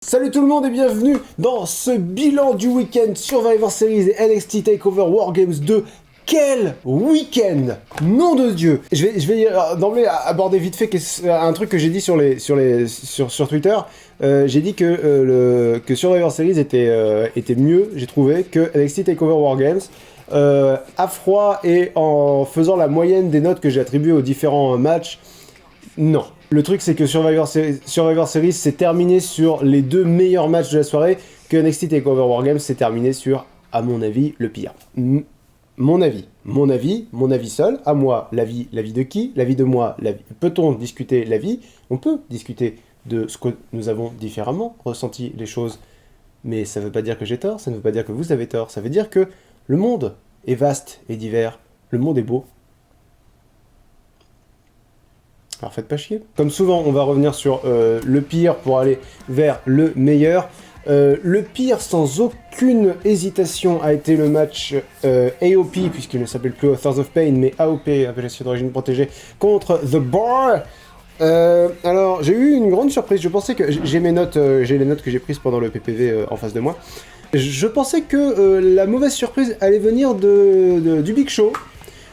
Salut tout le monde et bienvenue dans ce bilan du week-end Survivor Series et NXT TakeOver Wargames 2. Quel week-end! Nom de Dieu! Je vais d'emblée aborder vite fait un truc que j'ai dit sur Twitter. J'ai dit que Survivor Series était mieux, j'ai trouvé, que NXT TakeOver Wargames. À froid et en faisant la moyenne des notes que j'ai attribuées aux différents matchs, non. Le truc, c'est que Survivor Series s'est terminé sur les deux meilleurs matchs de la soirée, que NXT TakeOver Wargames s'est terminé sur, à mon avis, le pire. Mon avis seul, à moi, l'avis de qui? L'avis de moi, peut-on discuter l'avis? On peut discuter de ce que nous avons différemment ressenti les choses, mais ça ne veut pas dire que j'ai tort, ça ne veut pas dire que vous avez tort, ça veut dire que le monde est vaste et divers, le monde est beau. Alors faites pas chier. Comme souvent, on va revenir sur le pire pour aller vers le meilleur. Le pire, sans aucune hésitation, a été le match AOP, puisqu'il ne s'appelle plus Authors of Pain, mais AOP, appellation d'origine protégée, contre The Bar. Alors, j'ai eu une grande surprise. Je pensais que... J'ai les notes que j'ai prises pendant le PPV en face de moi. Je pensais que la mauvaise surprise allait venir du Big Show.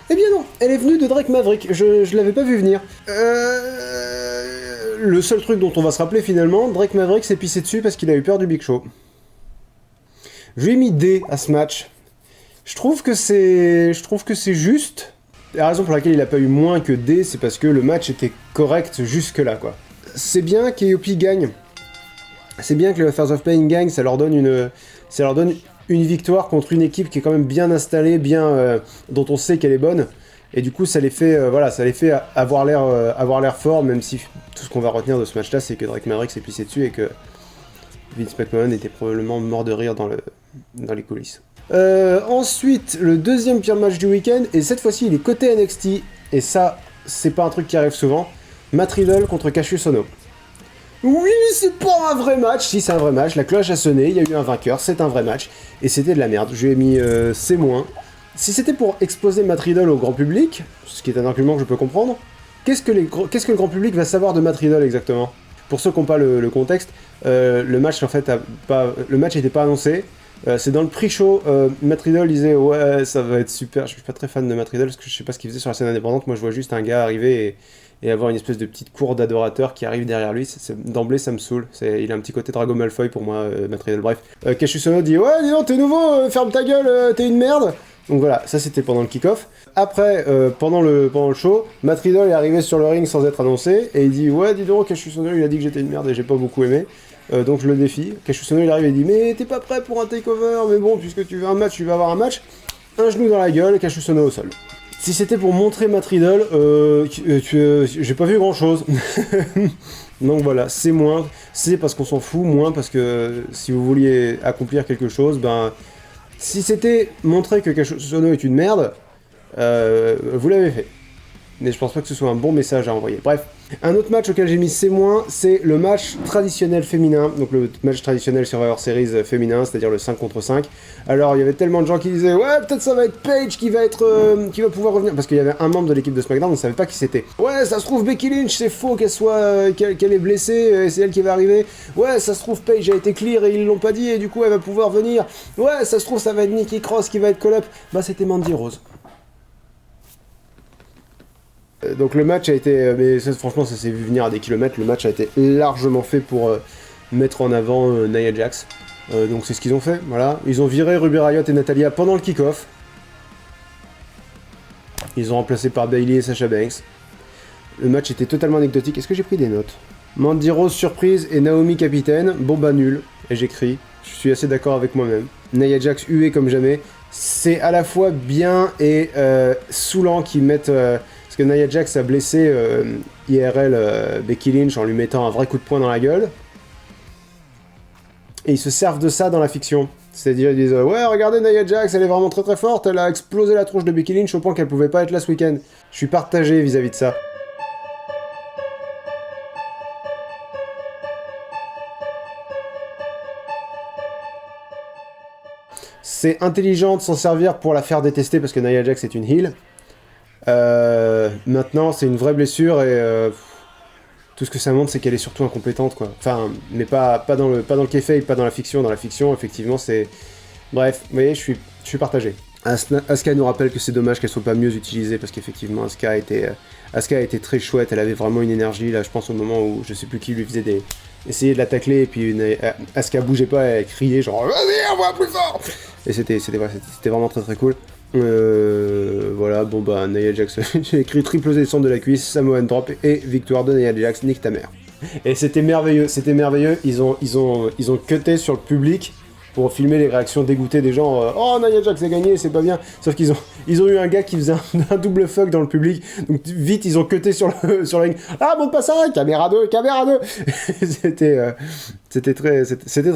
Eh bien non, elle est venue de Drake Maverick, je l'avais pas vu venir. Le seul truc dont on va se rappeler finalement, Drake Maverick s'est pissé dessus parce qu'il a eu peur du Big Show. Je lui ai mis D à ce match. Je trouve que c'est juste. La raison pour laquelle il a pas eu moins que D, c'est parce que le match était correct jusque là quoi. C'est bien qu'AOP gagne. C'est bien que les Authors of Pain gagne, ça leur donne une victoire contre une équipe qui est quand même bien installée, dont on sait qu'elle est bonne, et du coup ça les fait avoir l'air fort, même si tout ce qu'on va retenir de ce match-là, c'est que Drake Maverick s'est pissé dessus et que Vince McMahon était probablement mort de rire dans les coulisses. Ensuite, le deuxième pire match du week-end, et cette fois-ci il est côté NXT, et ça, c'est pas un truc qui arrive souvent, Matt Riddle contre Cassius Ohno. Oui, c'est pas un vrai match. Si, c'est un vrai match. La cloche a sonné, il y a eu un vainqueur, c'est un vrai match. Et c'était de la merde. Je lui ai mis C-. Si c'était pour exposer Matt Riddle au grand public, ce qui est un argument que je peux comprendre, qu'est-ce que le grand public va savoir de Matt Riddle exactement? Pour ceux qui n'ont pas le contexte, le match en fait n'était pas annoncé. C'est dans le pre-show, Matt Riddle disait ouais ça va être super. Je suis pas très fan de Matt Riddle parce que je sais pas ce qu'il faisait sur la scène indépendante. Moi je vois juste un gars arriver et avoir une espèce de petite cour d'adorateurs qui arrive derrière lui. D'emblée ça me saoule. Il a un petit côté Drago Malfoy pour moi, Matt Riddle. Bref, Cassius Ohno dit ouais dis donc t'es nouveau, ferme ta gueule, t'es une merde. Donc voilà, ça c'était pendant le kick-off. Après, pendant le show, Matt Riddle est arrivé sur le ring sans être annoncé et il dit ouais dis donc Cassius Ohno il a dit que j'étais une merde et j'ai pas beaucoup aimé. Donc je le défie. Cassius Ohno il arrive et dit mais t'es pas prêt pour un takeover, mais bon puisque tu veux un match, tu vas avoir un match. Un genou dans la gueule, Cassius Ohno au sol. Si c'était pour montrer Matt Riddle, j'ai pas vu grand chose. Donc voilà, c'est moins, c'est parce qu'on s'en fout, moins parce que si vous vouliez accomplir quelque chose, ben si c'était montrer que Cassius Ohno est une merde, vous l'avez fait. Mais je pense pas que ce soit un bon message à envoyer. Bref, un autre match auquel j'ai mis C-, c'est le match traditionnel féminin, donc le match traditionnel Survivor Series féminin, c'est-à-dire le 5 contre 5. Alors il y avait tellement de gens qui disaient ouais peut-être ça va être Paige qui va pouvoir revenir, parce qu'il y avait un membre de l'équipe de SmackDown, on savait pas qui c'était. Ouais ça se trouve Becky Lynch, c'est faux qu'elle est blessée, c'est elle qui va arriver. Ouais ça se trouve Paige a été clear et ils l'ont pas dit et du coup elle va pouvoir venir. Ouais ça se trouve ça va être Nikki Cross qui va être call-up. Bah c'était Mandy Rose. Donc le match a été, mais ça, franchement ça s'est vu venir à des kilomètres, le match a été largement fait pour mettre en avant Nia Jax. Donc c'est ce qu'ils ont fait, voilà. Ils ont viré Ruby Riott et Natalya pendant le kick-off. Ils ont remplacé par Bayley et Sasha Banks. Le match était totalement anecdotique. Est-ce que j'ai pris des notes? Mandy Rose surprise et Naomi capitaine, bon bah nul. Et j'écris, je suis assez d'accord avec moi-même. Nia Jax huée comme jamais. C'est à la fois bien et saoulant qu'ils mettent... Parce que Nia Jax a blessé IRL Becky Lynch en lui mettant un vrai coup de poing dans la gueule. Et ils se servent de ça dans la fiction. C'est-à-dire ils disent ouais regardez Nia Jax, elle est vraiment très très forte, elle a explosé la tronche de Becky Lynch au point qu'elle pouvait pas être là ce week-end. Je suis partagé vis-à-vis de ça. C'est intelligent de s'en servir pour la faire détester parce que Nia Jax est une heel. Maintenant c'est une vraie blessure et tout ce que ça montre, c'est qu'elle est surtout incompétente, quoi. Enfin, mais pas dans le kayfabe, pas dans la fiction. Dans la fiction, effectivement, c'est... Bref, vous voyez, je suis partagé. Asuka nous rappelle que c'est dommage qu'elle soit pas mieux utilisée, parce qu'effectivement, Asuka a été très chouette, elle avait vraiment une énergie, là, je pense au moment où, je sais plus qui lui faisait essayer de la tacler, et puis Asuka bougeait pas, elle criait genre « Vas-y, envoie plus fort !» Et c'était vraiment très très cool. Voilà, bon bah, Nia Jax, j'ai écrit triple descente de la cuisse, Samoan drop et victoire de Nia Jax, nique ta mère. Et c'était merveilleux, ils ont cuté sur le public pour filmer les réactions dégoûtées des gens, oh Nia Jax a gagné, c'est pas bien, sauf qu'ils ont eu un gars qui faisait un double fuck dans le public, donc vite ils ont cuté sur le ring, ah monte pas ça, caméra 2, c'était très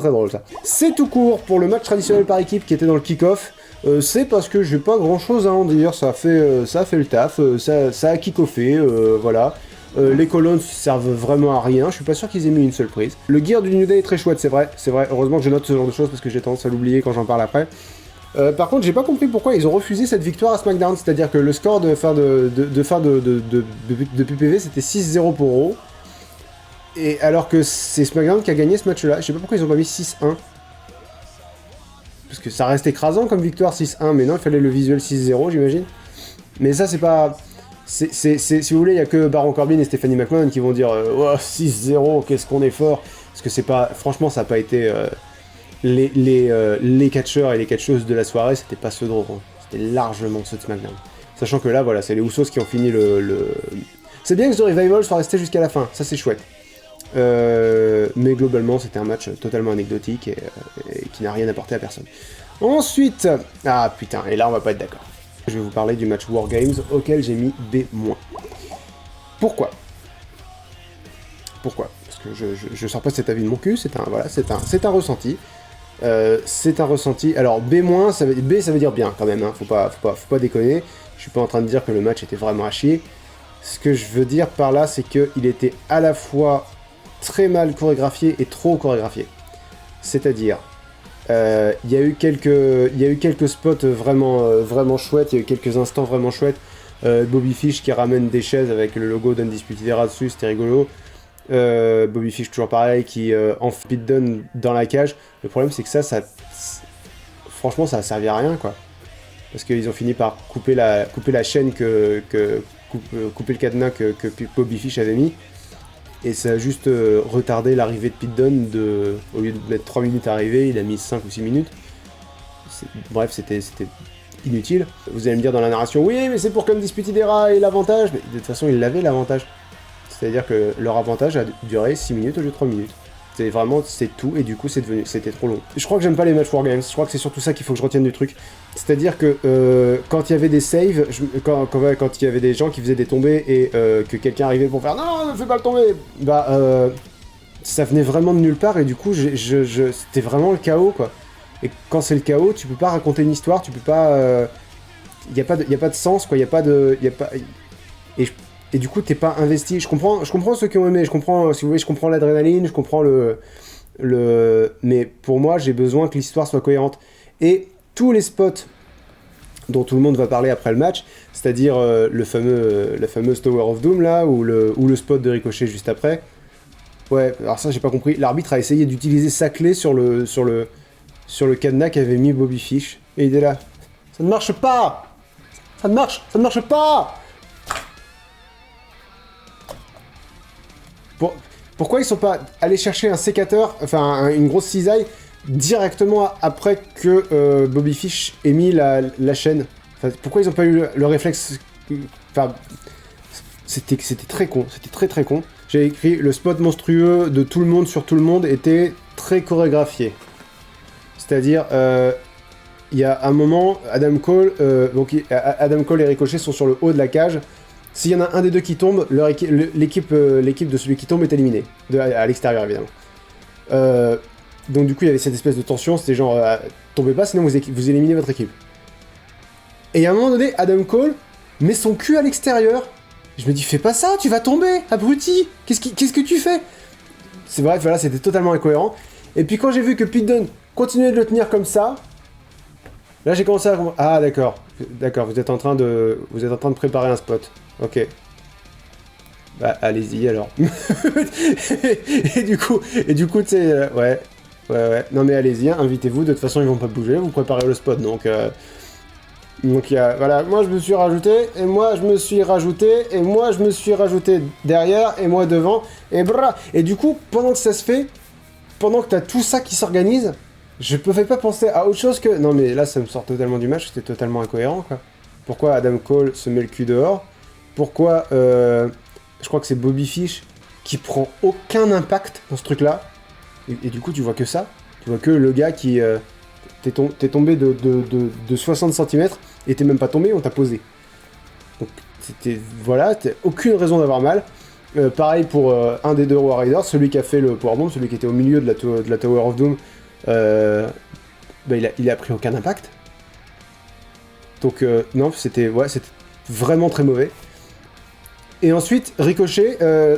drôle ça. C'est tout court pour le match traditionnel par équipe qui était dans le kick-off. C'est parce que j'ai pas grand chose à en dire, ça a fait le taf, ça a kickoffé, voilà. Les colonnes servent vraiment à rien, je suis pas sûr qu'ils aient mis une seule prise. Le gear du New Day est très chouette, c'est vrai, heureusement que je note ce genre de choses parce que j'ai tendance à l'oublier quand j'en parle après. Par contre, j'ai pas compris pourquoi ils ont refusé cette victoire à SmackDown, c'est-à-dire que le score de fin de PPV c'était 6-0 pour Raw, et alors que c'est SmackDown qui a gagné ce match-là, je sais pas pourquoi ils ont pas mis 6-1. Parce que ça reste écrasant comme victoire 6-1, mais non, il fallait le visuel 6-0, j'imagine. Mais ça, c'est pas... Si vous voulez, il n'y a que Baron Corbin et Stephanie McMahon qui vont dire oh, 6-0, qu'est-ce qu'on est fort. Parce que c'est pas... Franchement, ça n'a pas été... les catcheurs et les catcheuses de la soirée, c'était pas ceux de Raw. C'était largement ceux de SmackDown. Sachant que là, voilà, c'est les Usos qui ont fini le... C'est bien que The Revival soit resté jusqu'à la fin, ça c'est chouette. Mais globalement c'était un match totalement anecdotique et qui n'a rien apporté à personne. Ensuite, ah putain, et là on va pas être d'accord. Je vais vous parler du match Wargames auquel j'ai mis B-. Pourquoi ? Parce que je sors pas cet avis de mon cul, c'est un ressenti. C'est un ressenti. Alors B-, ça veut dire bien quand même, hein. Faut pas déconner. Je suis pas en train de dire que le match était vraiment à chier. Ce que je veux dire par là, c'est qu'il était à la fois très mal chorégraphié et trop chorégraphié. C'est-à-dire, il y a eu quelques spots vraiment chouettes, il y a eu quelques instants vraiment chouettes. Bobby Fish qui ramène des chaises avec le logo d'Undisputed Era dessus, c'était rigolo. Bobby Fish toujours pareil, qui en speed down dans la cage. Le problème c'est que ça franchement ça a servi à rien quoi. Parce qu'ils ont fini par couper la chaîne couper le cadenas que Bobby Fish avait mis. Et ça a juste retardé l'arrivée de Pete Dunne, au lieu de mettre 3 minutes à arriver, il a mis 5 ou 6 minutes. Bref, c'était inutile. Vous allez me dire dans la narration, oui, mais c'est pour qu'Undisputed Era ait l'avantage. Mais de toute façon, ils l'avaient l'avantage. C'est-à-dire que leur avantage a duré 6 minutes au lieu de 3 minutes. C'est tout, et du coup c'était trop long. Je crois que j'aime pas les matchs Wargames, je crois que c'est surtout ça qu'il faut que je retienne du truc. C'est-à-dire que quand il y avait des saves, quand il y avait des gens qui faisaient des tombées et que quelqu'un arrivait pour faire non, ne fais pas le tomber, ça venait vraiment de nulle part et du coup c'était vraiment le chaos quoi. Et quand c'est le chaos, tu peux pas raconter une histoire, tu peux pas... y a pas de sens quoi, et du coup, t'es pas investi. Je comprends ceux qui ont aimé, je comprends l'adrénaline, je comprends mais pour moi, j'ai besoin que l'histoire soit cohérente. Et tous les spots dont tout le monde va parler après le match, c'est-à-dire la fameuse Tower of Doom, là, ou le spot de Ricochet juste après. Ouais, alors ça, j'ai pas compris. L'arbitre a essayé d'utiliser sa clé sur le cadenas qu'avait mis Bobby Fish. Et il est là. Ça ne marche pas! Ça ne marche pas! Pourquoi ils sont pas allés chercher un sécateur, enfin une grosse cisaille, directement après que Bobby Fish ait mis la chaîne? Enfin, pourquoi ils ont pas eu le réflexe? Enfin, c'était très con, c'était très très con. J'ai écrit le spot monstrueux de tout le monde sur tout le monde était très chorégraphié. C'est-à-dire, il y a un moment, Adam Cole et Ricochet sont sur le haut de la cage. S'il y en a un des deux qui tombe, l'équipe de celui qui tombe est éliminée. À l'extérieur, évidemment. Donc du coup, il y avait cette espèce de tension, c'était genre, tombez pas, sinon vous éliminez votre équipe. Et à un moment donné, Adam Cole met son cul à l'extérieur. Je me dis, fais pas ça, tu vas tomber, abruti. Qu'est-ce que tu fais? C'est bref, voilà, c'était totalement incohérent. Et puis quand j'ai vu que Pete Dunne continuait de le tenir comme ça, là j'ai commencé à comprendre. Ah d'accord, vous êtes en train de préparer un spot. Ok. Bah, allez-y alors. et du coup, tu sais, ouais. Non mais allez-y, hein, invitez-vous. De toute façon, ils vont pas bouger. Vous préparez le spot, donc il y a, voilà. Moi, je me suis rajouté, et moi, je me suis rajouté, et moi, je me suis rajouté derrière, et moi devant, et bra. Et du coup, pendant que ça se fait, pendant que t'as tout ça qui s'organise, je pouvais pas penser à autre chose que. Non mais là, ça me sort totalement du match. C'était totalement incohérent, quoi. Pourquoi Adam Cole se met le cul dehors? Pourquoi je crois que c'est Bobby Fish qui prend aucun impact dans ce truc-là. Et du coup, tu vois que ça. Tu vois que le gars qui... t'es tombé de 60 cm et t'es même pas tombé, on t'a posé. Donc, c'était... Voilà, t'as aucune raison d'avoir mal. Pareil pour un des deux Warriors, celui qui a fait le powerbomb, celui qui était au milieu de la Tower of Doom. Bah, il a pris aucun impact. Donc, non, c'était vraiment très mauvais. Et ensuite, Ricochet a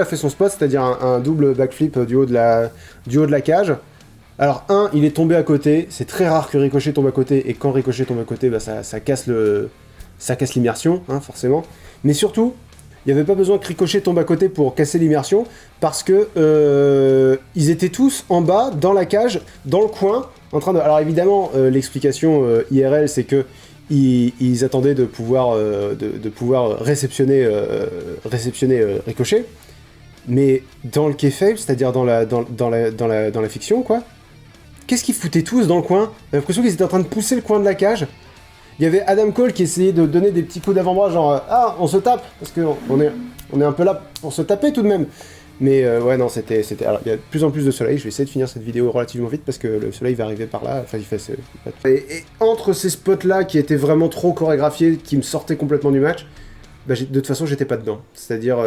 fait son spot, c'est-à-dire un double backflip du haut de la cage. Alors, il est tombé à côté. C'est très rare que Ricochet tombe à côté, et quand Ricochet tombe à côté, bah, ça casse l'immersion, hein, forcément. Mais surtout, il n'y avait pas besoin que Ricochet tombe à côté pour casser l'immersion, parce que ils étaient tous en bas, dans la cage, dans le coin, en train de... Alors évidemment, l'explication IRL, c'est que ils attendaient de pouvoir réceptionner Ricochet, mais dans le kayfabe, c'est-à-dire dans la fiction, quoi. Qu'est-ce qu'ils foutaient tous dans le coin? J'ai l'impression qu'ils étaient en train de pousser le coin de la cage. Il y avait Adam Cole qui essayait de donner des petits coups d'avant-bras, genre ah, on se tape, parce qu'on est un peu là pour se taper tout de même. Mais ouais, non, c'était... Alors, il y a de plus en plus de soleil, je vais essayer de finir cette vidéo relativement vite, parce que le soleil va arriver par là, enfin, il fait... Et entre ces spots-là, qui étaient vraiment trop chorégraphiés, qui me sortaient complètement du match, bah, de toute façon, j'étais pas dedans. C'est-à-dire,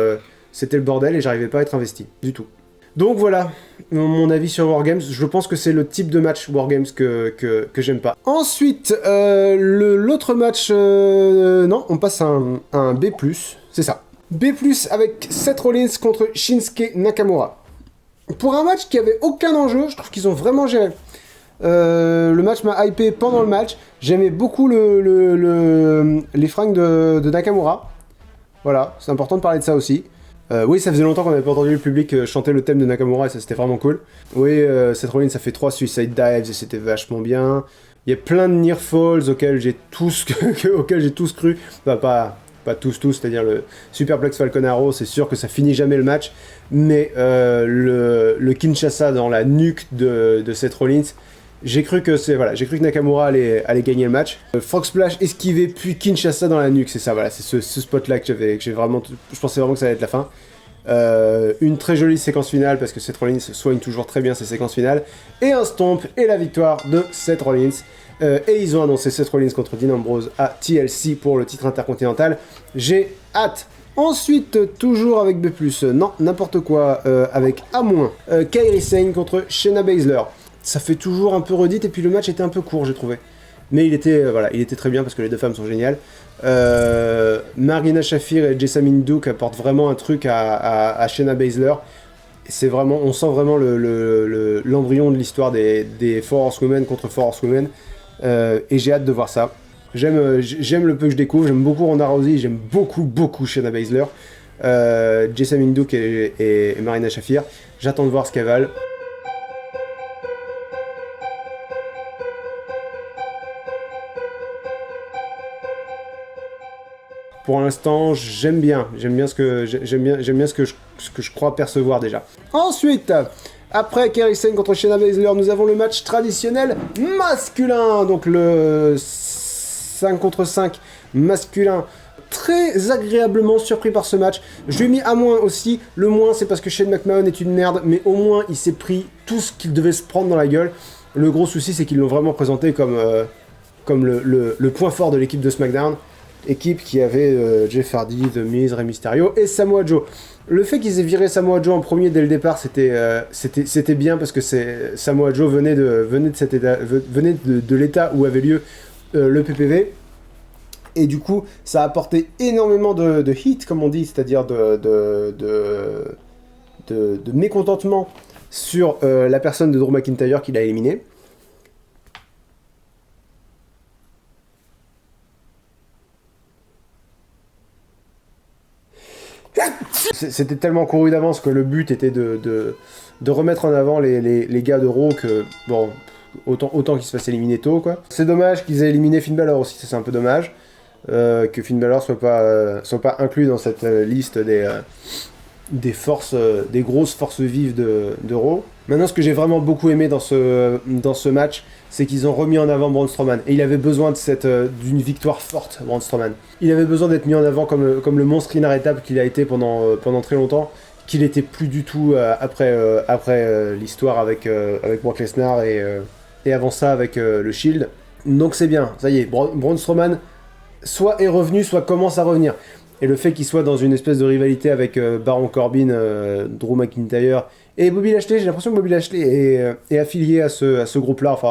c'était le bordel, et j'arrivais pas à être investi, du tout. Donc voilà, mon avis sur Wargames, je pense que c'est le type de match Wargames que j'aime pas. Ensuite, l'autre match... non, on passe à un B+, c'est ça. B+, avec Seth Rollins contre Shinsuke Nakamura. Pour un match qui avait aucun enjeu, je trouve qu'ils ont vraiment géré. Le match m'a hypé pendant le match. J'aimais beaucoup les fringues de Nakamura. Voilà, c'est important de parler de ça aussi. Oui, ça faisait longtemps qu'on n'avait pas entendu le public chanter le thème de Nakamura et ça c'était vraiment cool. Oui, Seth Rollins ça fait 3 suicide dives et c'était vachement bien. Il y a plein de near falls auxquels j'ai tous cru. Bah, pas tous, c'est-à-dire le Superplex Falcon Arrow, c'est sûr que ça finit jamais le match, mais le Kinshasa dans la nuque de Seth Rollins, j'ai cru que Nakamura allait gagner le match. Frog Splash esquivé, puis Kinshasa dans la nuque, c'est ça, voilà, c'est ce spot-là que j'ai vraiment... Je pensais vraiment que ça allait être la fin. Une très jolie séquence finale, parce que Seth Rollins soigne toujours très bien ses séquences finales. Et un stomp, et la victoire de Seth Rollins. Et ils ont annoncé Seth Rollins contre Dean Ambrose à TLC pour le titre intercontinental. J'ai hâte. Ensuite, toujours avec B+, non, n'importe quoi, avec A-, Kairi Sane contre Shayna Baszler. Ça fait toujours un peu redite, et puis le match était un peu court, j'ai trouvé. Mais il était très bien, parce que les deux femmes sont géniales. Marina Shafir et Jessamine Duke apportent vraiment un truc à Shayna Baszler. C'est vraiment, on sent vraiment l'embryon de l'histoire des Four Horsewomen contre Four Horsewomen. Et j'ai hâte de voir ça. J'aime le peu que je découvre, j'aime beaucoup Ronda Rousey, j'aime beaucoup Shayna Baszler, Jessamine Duke et Marina Shafir. J'attends de voir ce qu'elles valent. Pour l'instant, j'aime bien ce que je crois percevoir déjà. Ensuite, après Kairi Sane contre Shayna Baszler, nous avons le match traditionnel masculin, donc le 5 contre 5 masculin. Très agréablement surpris par ce match. Je lui ai mis A- aussi. Le moins, c'est parce que Shane McMahon est une merde, mais au moins il s'est pris tout ce qu'il devait se prendre dans la gueule. Le gros souci, c'est qu'ils l'ont vraiment présenté comme le point fort de l'équipe de SmackDown. Équipe qui avait Jeff Hardy, The Miz, Rey Mysterio et Samoa Joe. Le fait qu'ils aient viré Samoa Joe en premier dès le départ, c'était bien, parce que Samoa Joe venait de l'état où avait lieu le PPV. Et du coup, ça a apporté énormément de hit, comme on dit, c'est-à-dire de mécontentement sur la personne de Drew McIntyre qu'il a éliminé. C'était tellement couru d'avance que le but était de remettre en avant les gars de Raw que, bon, autant qu'ils se fassent éliminer tôt, quoi. C'est dommage qu'ils aient éliminé Finn Balor aussi, ça c'est un peu dommage. Que Finn Balor soit pas inclus dans cette liste des forces, des grosses forces vives de Raw. Maintenant, ce que j'ai vraiment beaucoup aimé dans ce match, c'est qu'ils ont remis en avant Braun Strowman. Et il avait besoin d'une victoire forte, Braun Strowman. Il avait besoin d'être mis en avant comme le monstre inarrêtable qu'il a été pendant très longtemps, qu'il était plus du tout après l'histoire avec Brock Lesnar et avant ça avec le Shield. Donc c'est bien, ça y est, Braun Strowman soit est revenu, soit commence à revenir. Et le fait qu'il soit dans une espèce de rivalité avec Baron Corbin, Drew McIntyre et Bobby Lashley, j'ai l'impression que Bobby Lashley est affilié à ce groupe-là, enfin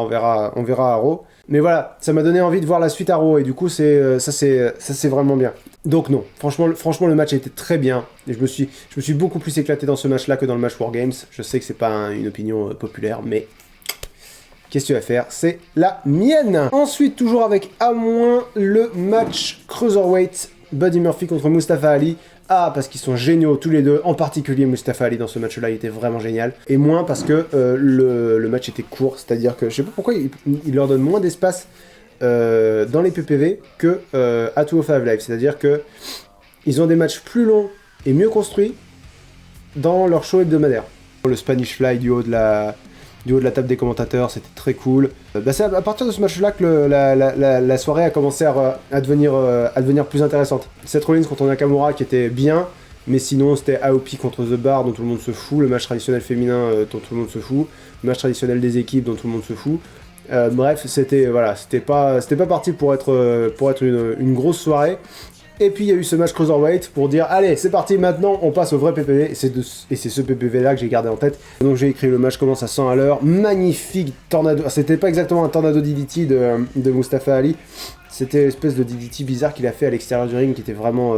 on verra à Raw. Mais voilà, ça m'a donné envie de voir la suite à Raw, et du coup ça c'est vraiment bien. Donc non, franchement le match a été très bien, et je me suis beaucoup plus éclaté dans ce match-là que dans le match War Games. Je sais que c'est pas une opinion populaire, mais qu'est-ce que tu vas faire, c'est la mienne. Ensuite, toujours avec A-, le match Cruiserweight, Buddy Murphy contre Mustafa Ali. Ah, parce qu'ils sont géniaux tous les deux, en particulier Mustafa Ali dans ce match-là, il était vraiment génial. Et moins parce que le match était court, c'est-à-dire que je sais pas pourquoi il leur donne moins d'espace dans les PPV que à 205 Live. C'est-à-dire que ils ont des matchs plus longs et mieux construits dans leur show hebdomadaire. Le Spanish Fly du haut de la table des commentateurs, c'était très cool. C'est à partir de ce match-là que la soirée a commencé à devenir plus intéressante. Seth Rollins contre Nakamura qui était bien, mais sinon c'était AOP contre The Bar dont tout le monde se fout, le match traditionnel féminin dont tout le monde se fout, le match traditionnel des équipes dont tout le monde se fout. Bref, c'était pas parti pour être une grosse soirée. Et puis il y a eu ce match Cruiserweight pour dire allez c'est parti, maintenant on passe au vrai PPV, et c'est ce PPV là que j'ai gardé en tête. Donc j'ai écrit le match commence à 100 à l'heure, magnifique tornado, c'était pas exactement un tornado DDT de Mustafa Ali, c'était l'espèce de DDT bizarre qu'il a fait à l'extérieur du ring qui était vraiment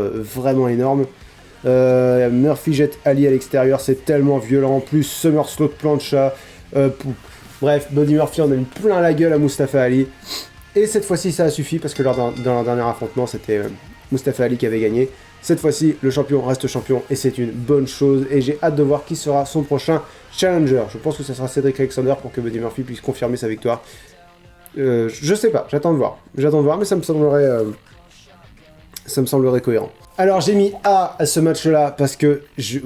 énorme. Murphy jette Ali à l'extérieur, c'est tellement violent, en plus Somersault plancha, bref, Buddy Murphy en a mis plein la gueule à Mustafa Ali, et cette fois-ci ça a suffi parce que dans leur dernier affrontement c'était Mustafa Ali qui avait gagné. Cette fois-ci, le champion reste champion et c'est une bonne chose. Et j'ai hâte de voir qui sera son prochain challenger. Je pense que ce sera Cedric Alexander pour que Buddy Murphy puisse confirmer sa victoire. Je sais pas, j'attends de voir, mais ça me semblerait cohérent. Alors j'ai mis A à ce match-là parce que je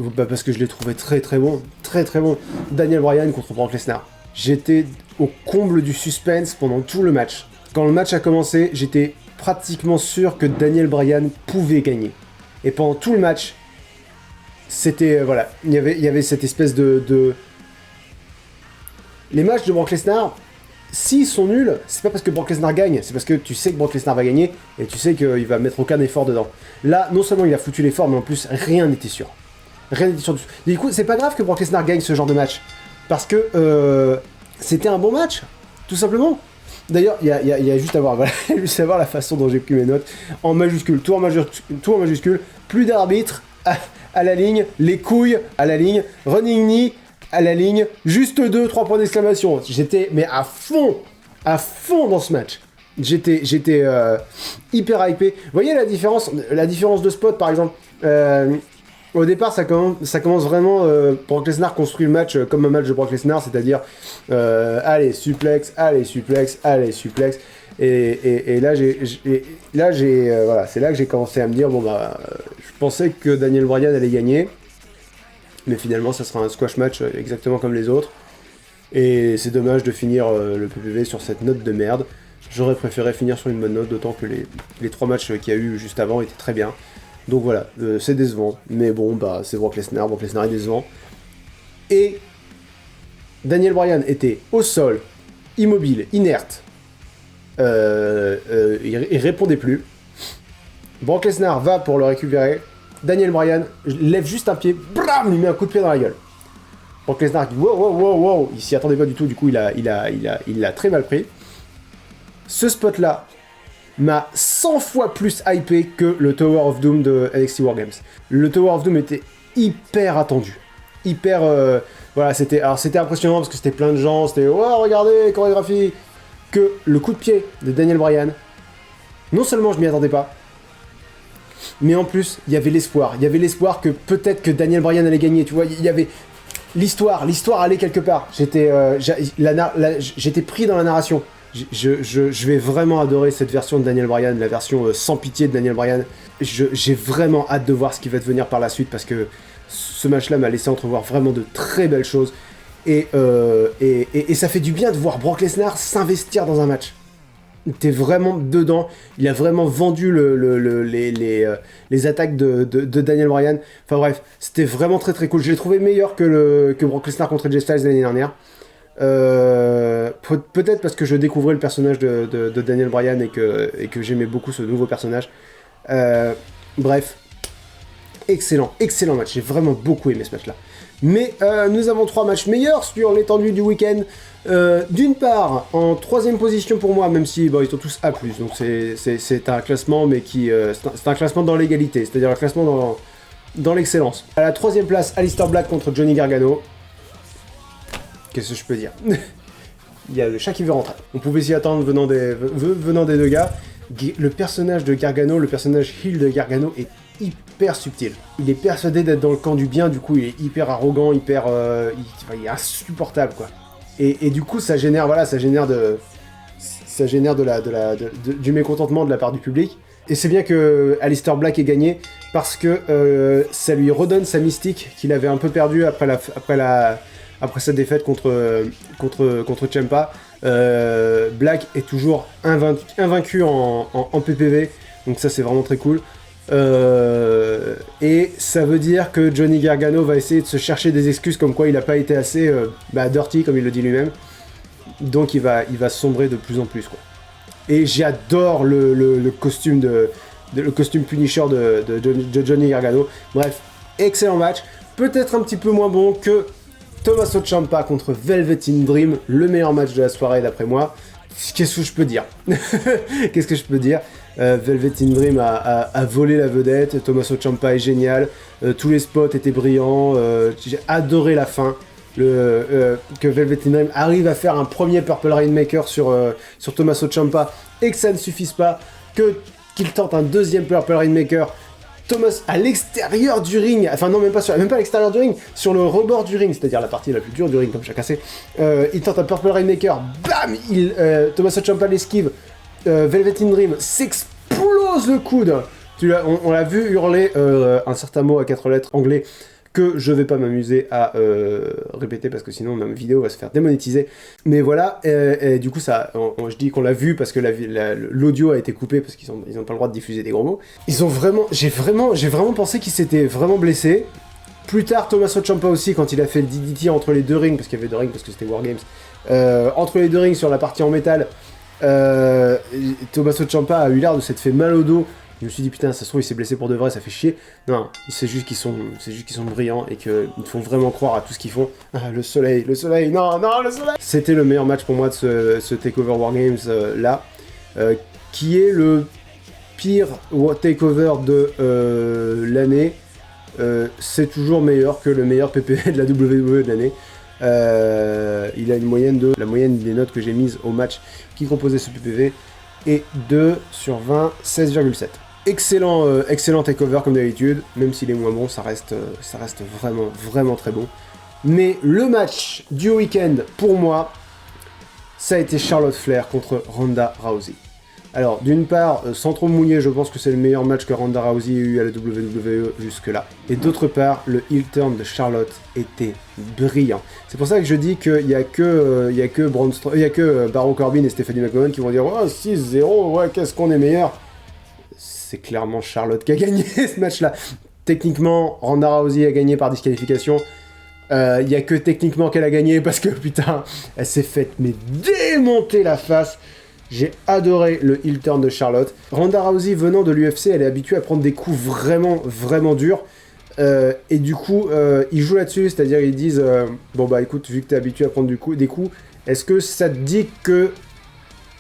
l'ai trouvé très très bon, très très bon. Daniel Bryan contre Brock Lesnar. J'étais au comble du suspense pendant tout le match. Quand le match a commencé, j'étais pratiquement sûr que Daniel Bryan pouvait gagner. Et pendant tout le match, c'était, il y avait cette espèce de... Les matchs de Brock Lesnar, s'ils sont nuls, c'est pas parce que Brock Lesnar gagne, c'est parce que tu sais que Brock Lesnar va gagner, et tu sais qu'il va mettre aucun effort dedans. Là, non seulement il a foutu l'effort, mais en plus, rien n'était sûr. Rien n'était sûr du tout. Du coup, c'est pas grave que Brock Lesnar gagne ce genre de match, parce que c'était un bon match, tout simplement. D'ailleurs, il y a juste à voir, juste à voir la façon dont j'ai pris mes notes, en majuscule, tout en majuscule, plus d'arbitre, à la ligne, les couilles, à la ligne, running knee, à la ligne, juste 3 points d'exclamation. J'étais, mais à fond dans ce match. J'étais hyper hypé. Vous voyez la différence de spot, par exemple, au départ, ça commence vraiment. Brock Lesnar construit le match comme un match de Brock Lesnar, c'est-à-dire allez suplex. Et là, c'est là que j'ai commencé à me dire je pensais que Daniel Bryan allait gagner, mais finalement, ça sera un squash match exactement comme les autres. Et c'est dommage de finir le PPV sur cette note de merde. J'aurais préféré finir sur une bonne note, d'autant que les 3 matchs qu'il y a eu juste avant étaient très bien. Donc voilà, c'est décevant, mais bon, c'est Brock Lesnar est décevant. Et Daniel Bryan était au sol, immobile, inerte, il répondait plus. Brock Lesnar va pour le récupérer, Daniel Bryan lève juste un pied, blam, lui met un coup de pied dans la gueule. Brock Lesnar dit wow, il s'y attendait pas du tout, du coup il a très mal pris. Ce spot-là m'a 100 fois plus hypé que le Tower of Doom de NXT War Games. Le Tower of Doom était hyper attendu. C'était impressionnant parce que c'était plein de gens, c'était regardez, chorégraphie. Que le coup de pied de Daniel Bryan, non seulement je m'y attendais pas, Mais en plus, il y avait l'espoir. Il y avait l'espoir que peut-être que Daniel Bryan allait gagner, tu vois. Il y avait l'histoire allait quelque part. J'étais pris dans la narration. Je vais vraiment adorer cette version de Daniel Bryan, la version sans pitié de Daniel Bryan. J'ai vraiment hâte de voir ce qui va devenir par la suite parce que ce match-là m'a laissé entrevoir vraiment de très belles choses. Et ça fait du bien de voir Brock Lesnar s'investir dans un match. T'es vraiment dedans. Il a vraiment vendu les attaques de Daniel Bryan. Enfin bref, c'était vraiment très très cool. Je l'ai trouvé meilleur que Brock Lesnar contre AJ Styles l'année dernière. Peut-être parce que je découvrais le personnage de Daniel Bryan et que j'aimais beaucoup ce nouveau personnage. Bref, excellent match. J'ai vraiment beaucoup aimé ce match-là. Mais nous avons 3 matchs meilleurs sur l'étendue du week-end. D'une part, en 3ème position pour moi, même si ils sont tous A+, donc c'est un classement, mais c'est un classement dans l'égalité, c'est-à-dire un classement dans l'excellence. À la 3ème place, Aleister Black contre Johnny Gargano. Qu'est-ce que je peux dire? Il y a le chat qui veut rentrer. On pouvait s'y attendre venant des deux gars. Le personnage de Gargano, le personnage heel de Gargano est hyper subtil. Il est persuadé d'être dans le camp du bien, du coup il est hyper arrogant, il est insupportable quoi. Et du coup ça génère du mécontentement de la part du public. Et c'est bien que Aleister Black ait gagné parce que ça lui redonne sa mystique qu'il avait un peu perdue après sa défaite contre Ciampa. Black est toujours invaincu en PPV, donc ça c'est vraiment très cool. Et ça veut dire que Johnny Gargano va essayer de se chercher des excuses comme quoi il n'a pas été assez dirty, comme il le dit lui-même. Donc il va sombrer de plus en plus, quoi. Et j'adore le costume le costume Punisher de Johnny Gargano. Bref, excellent match. Peut-être un petit peu moins bon que Tommaso Ciampa contre Velveteen Dream, le meilleur match de la soirée d'après moi. Qu'est-ce que je peux dire? Velveteen Dream a volé la vedette, Tommaso Ciampa est génial, tous les spots étaient brillants, j'ai adoré la fin, que Velveteen Dream arrive à faire un premier Purple Rainmaker sur Tommaso Ciampa et que ça ne suffise pas, qu'il tente un deuxième Purple Rainmaker. Thomas à l'extérieur du ring, enfin non même pas à l'extérieur du ring, sur le rebord du ring, c'est-à-dire la partie la plus dure du ring comme chacun sait, il tente un Purple Rainmaker, bam, Tommaso Ciampa l'esquive, Velveteen Dream s'explose le coude, on l'a vu hurler un certain mot à 4 lettres anglais que je vais pas m'amuser à répéter parce que sinon ma vidéo va se faire démonétiser. Mais voilà, et du coup je dis qu'on l'a vu parce que l'audio a été coupé parce qu'ils ont pas le droit de diffuser des gros mots. J'ai vraiment pensé qu'il s'était vraiment blessé. Plus tard, Tommaso Ciampa aussi, quand il a fait le DDT entre les deux rings, parce qu'il y avait deux rings parce que c'était War Games, entre les deux rings sur la partie en métal, Tommaso Ciampa a eu l'air de s'être fait mal au dos. Je me suis dit putain, ça se trouve il s'est blessé pour de vrai, ça fait chier. Non, c'est juste qu'ils sont brillants et qu'ils font vraiment croire à tout ce qu'ils font. Ah, le soleil, le soleil. C'était le meilleur match pour moi de ce Takeover War Games là, qui est le pire Takeover de l'année. C'est toujours meilleur que le meilleur PPV de la WWE de l'année. Il a la moyenne des notes que j'ai mises au match qui composait ce PPV est 2 sur 20, 16,7. Excellent takeover comme d'habitude, même s'il est moins bon, ça reste vraiment très bon. Mais le match du week-end pour moi, ça a été Charlotte Flair contre Ronda Rousey. Alors d'une part, sans trop mouiller, je pense que c'est le meilleur match que Ronda Rousey ait eu à la WWE jusque-là. Et d'autre part, le heel turn de Charlotte était brillant. C'est pour ça que je dis qu'il n'y a que Baron Corbin et Stephanie McMahon qui vont dire « Oh, 6-0, ouais, qu'est-ce qu'on est meilleur ?» C'est clairement Charlotte qui a gagné ce match-là. Techniquement, Ronda Rousey a gagné par disqualification. Il n'y a que techniquement qu'elle a gagné parce que, putain, elle s'est faite démonter la face. J'ai adoré le heel turn de Charlotte. Ronda Rousey, venant de l'UFC, elle est habituée à prendre des coups vraiment durs. Et du coup, ils jouent là-dessus, c'est-à-dire ils disent bon bah écoute, vu que t'es habitué à prendre des coups, est-ce que ça te dit que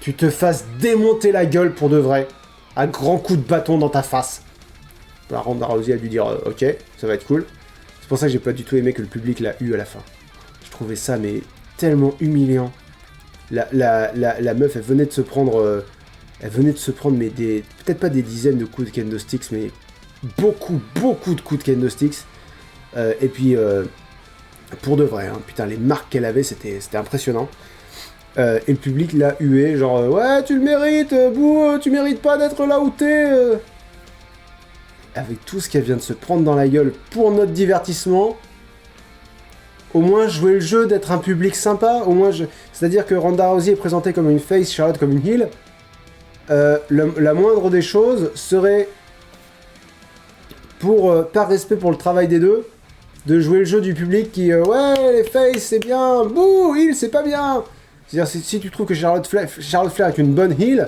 tu te fasses démonter la gueule pour de vrai, à grands coups de bâton dans ta face? Bah, Ronda Rousey a dû dire ok, ça va être cool. C'est pour ça que j'ai pas du tout aimé que le public l'a eu à la fin. Je trouvais ça mais tellement humiliant. La meuf, elle venait de se prendre mais peut-être pas des dizaines de coups de kendo sticks, mais beaucoup de coups de kendo sticks. Et puis, pour de vrai, hein, putain, les marques qu'elle avait, c'était impressionnant. Et le public l'a hué, genre ouais, tu le mérites, Boo, tu mérites pas d'être là où t'es. Avec tout ce qu'elle vient de se prendre dans la gueule pour notre divertissement, au moins jouer le jeu d'être un public sympa, au moins c'est-à-dire que Ronda Rousey est présentée comme une face, Charlotte comme une heel. La moindre des choses serait, par respect pour le travail des deux, de jouer le jeu du public qui ouais, les faces c'est bien, bouh, heel c'est pas bien. C'est-à-dire si tu trouves que Charlotte Flair est une bonne heel,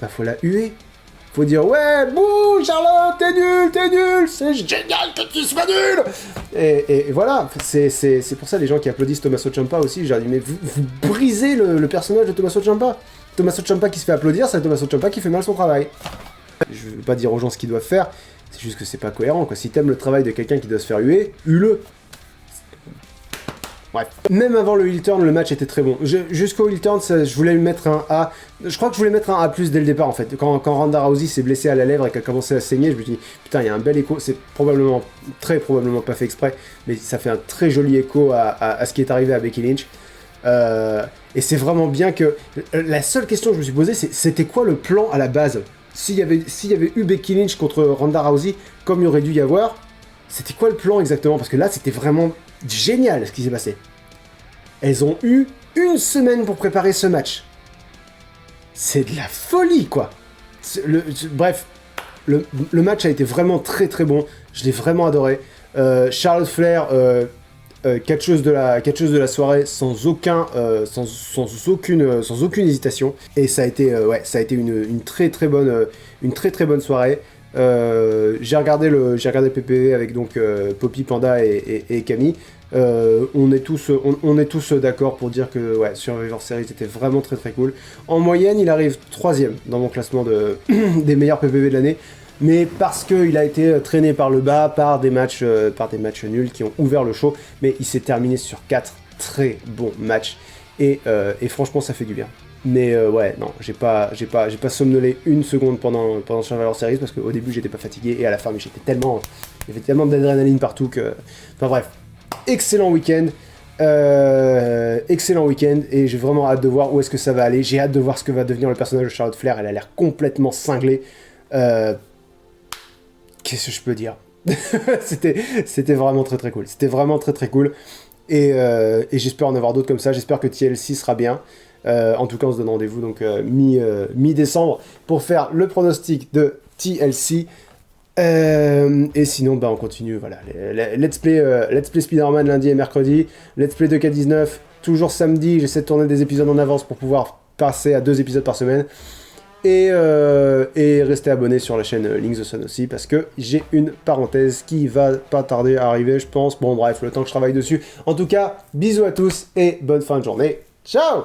bah faut la huer. Faut dire ouais, bouh, Charlotte, t'es nul, c'est génial que tu sois nul. Et voilà, c'est pour ça les gens qui applaudissent Tommaso Ciampa aussi, j'ai dit mais vous brisez le personnage de Tommaso Ciampa. Tommaso Ciampa qui se fait applaudir, c'est Tommaso Ciampa qui fait mal son travail. Je veux pas dire aux gens ce qu'ils doivent faire, c'est juste que c'est pas cohérent, quoi. Si t'aimes le travail de quelqu'un qui doit se faire huer, hue-le. Bref. Même avant le heel turn, le match était très bon. Jusqu'au heel turn, je voulais lui mettre un A. Je crois que je voulais mettre un A+ dès le départ, en fait. Quand Ronda Rousey s'est blessée à la lèvre et qu'elle a commencé à saigner, je me dis, putain, il y a un bel écho. C'est très probablement pas fait exprès, mais ça fait un très joli écho à ce qui est arrivé à Becky Lynch. Et c'est vraiment bien que... La seule question que je me suis posée, c'était quoi le plan à la base ? S'il y avait eu Becky Lynch contre Ronda Rousey, comme il aurait dû y avoir, c'était quoi le plan exactement ? Parce que là, c'était vraiment génial ce qui s'est passé. Elles ont eu 1 semaine pour préparer ce match. C'est de la folie, quoi. Bref, le match a été vraiment très très bon. Je l'ai vraiment adoré. Charlotte Flair, catcheuse de la soirée, sans aucune hésitation. Et ça a été une très très bonne soirée. J'ai regardé le PPV avec donc Poppy, Panda et Camille. On est tous d'accord pour dire que ouais, Survivor Series était vraiment très très cool. En moyenne, il arrive 3ème dans mon classement des meilleurs PPV de l'année, mais parce qu'il a été traîné par le bas par des matchs nuls qui ont ouvert le show, mais il s'est terminé sur 4 très bons matchs et franchement ça fait du bien. Mais ouais, non, j'ai pas somnolé 1 seconde pendant Survivor Series parce qu'au début j'étais pas fatigué et à la fin mais il y avait tellement d'adrénaline partout que... Enfin bref, excellent week-end et j'ai vraiment hâte de voir où est-ce que ça va aller. J'ai hâte de voir ce que va devenir le personnage de Charlotte Flair, elle a l'air complètement cinglée. Qu'est-ce que je peux dire? C'était vraiment très très cool. C'était vraiment très très cool. Et j'espère en avoir d'autres comme ça. J'espère que TLC sera bien. En tout cas, on se donne rendez-vous donc mi-décembre pour faire le pronostic de TLC. Et sinon, bah, on continue. Voilà, let's play Spider-Man lundi et mercredi. Let's play 2K19 toujours samedi. J'essaie de tourner des épisodes en avance pour pouvoir passer à 2 épisodes par semaine. Et restez abonnés sur la chaîne Link the Sun aussi parce que j'ai une parenthèse qui va pas tarder à arriver, je pense. Bon, bref, le temps que je travaille dessus. En tout cas, bisous à tous et bonne fin de journée. Ciao!